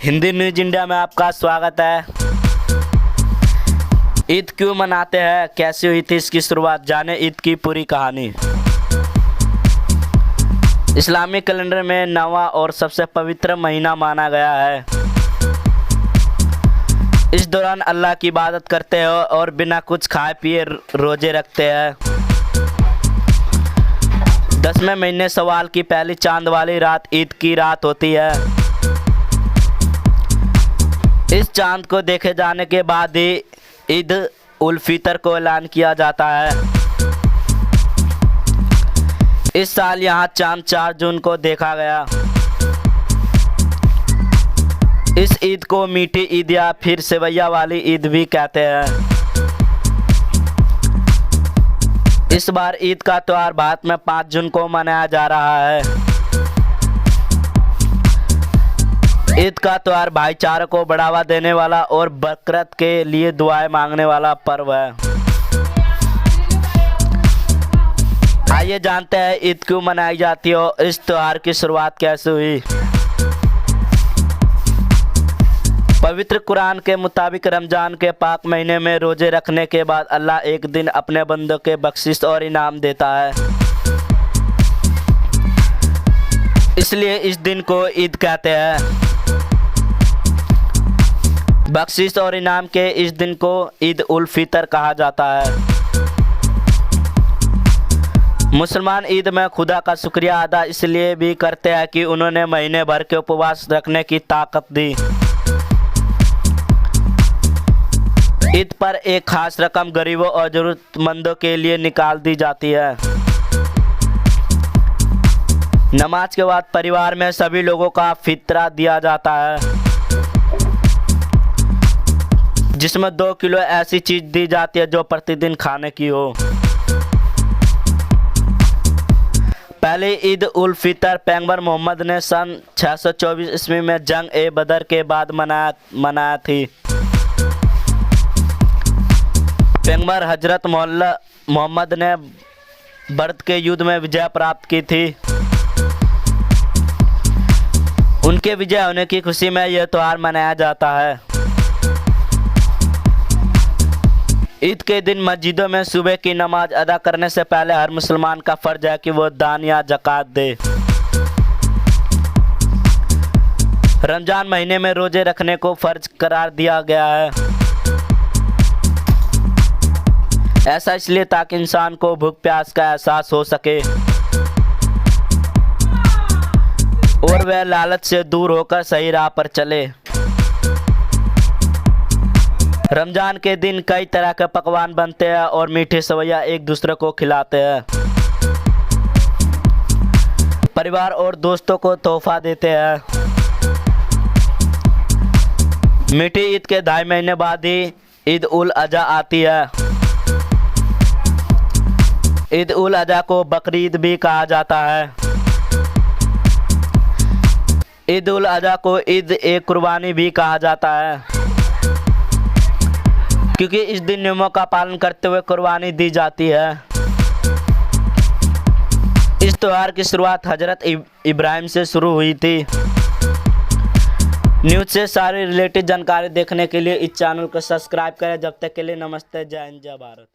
Hindi news India में आपका स्वागत है। ईद क्यों मनाते हैं, कैसे हुई थी इसकी शुरुआत, जाने ईद की पूरी कहानी। इस्लामी कैलेंडर में 9वां और सबसे पवित्र महीना माना गया है। इस दौरान अल्लाह की इबादत करते हैं और बिना कुछ खाए पिए रोजे रखते हैं। 10वें महीने सवाल की पहली चांद वाली रात ईद की रात होती है। इस चांद को देखे जाने के बाद ही ईद उल फितर को ऐलान किया जाता है। इस साल यहाँ चांद 4 जून को देखा गया। इस ईद को मीठी ईद या फिर सेवैया वाली ईद भी कहते हैं। इस बार ईद का त्योहार भारत में 5 जून को मनाया जा रहा है। ईद का त्योहार भाईचारे को बढ़ावा देने वाला और बरकत के लिए दुआएं मांगने वाला पर्व है। आइए जानते हैं ईद क्यों मनाई जाती है और इस त्योहार की शुरुआत कैसे हुई। पवित्र कुरान के मुताबिक रमजान के पाक महीने में रोजे रखने के बाद अल्लाह एक दिन अपने बंदों के बख्शिश और इनाम देता है, इसलिए इस दिन को ईद कहते हैं। बख्शिश और इनाम के इस दिन को ईद उल फितर कहा जाता है। मुसलमान ईद में खुदा का शुक्रिया अदा इसलिए भी करते हैं कि उन्होंने महीने भर के उपवास रखने की ताकत दी। ईद पर एक खास रकम गरीबों और जरूरतमंदों के लिए निकाल दी जाती है। नमाज के बाद परिवार में सभी लोगों का फितरा दिया जाता है, जिसमें 2 किलो ऐसी चीज दी जाती है जो प्रतिदिन खाने की हो। पहले ईद उल फितर पैगंबर मोहम्मद ने सन 624 ईस्वी में जंग ए बदर के बाद मनाया थी। पैगंबर हजरत मोहम्मद ने बदर के युद्ध में विजय प्राप्त की थी। उनके विजय होने की खुशी में यह त्योहार मनाया जाता है। ईद के दिन मस्जिदों में सुबह की नमाज अदा करने से पहले हर मुसलमान का फर्ज है कि वो दान या ज़कात दे। रमजान महीने में रोजे रखने को फर्ज करार दिया गया है। ऐसा इसलिए ताकि इंसान को भूख प्यास का एहसास हो सके और वह लालच से दूर होकर सही राह पर चले। रमजान के दिन कई तरह के पकवान बनते हैं और मीठे सेवैया एक दूसरे को खिलाते हैं। परिवार और दोस्तों को तोहफा देते हैं। मीठी ईद के 2.5 महीने बाद ही ईद उल अजहा आती है। ईद उल अजहा को बकरीद भी कहा जाता है। ईद उल अजहा को ईद ए कुर्बानी भी कहा जाता है, क्योंकि इस दिन नियमों का पालन करते हुए कुर्बानी दी जाती है। इस त्योहार की शुरुआत हजरत इब्राहिम से शुरू हुई थी। न्यूज़ से सारी रिलेटेड जानकारी देखने के लिए इस चैनल को सब्सक्राइब करें। जब तक के लिए नमस्ते, जय हिंद, जय भारत।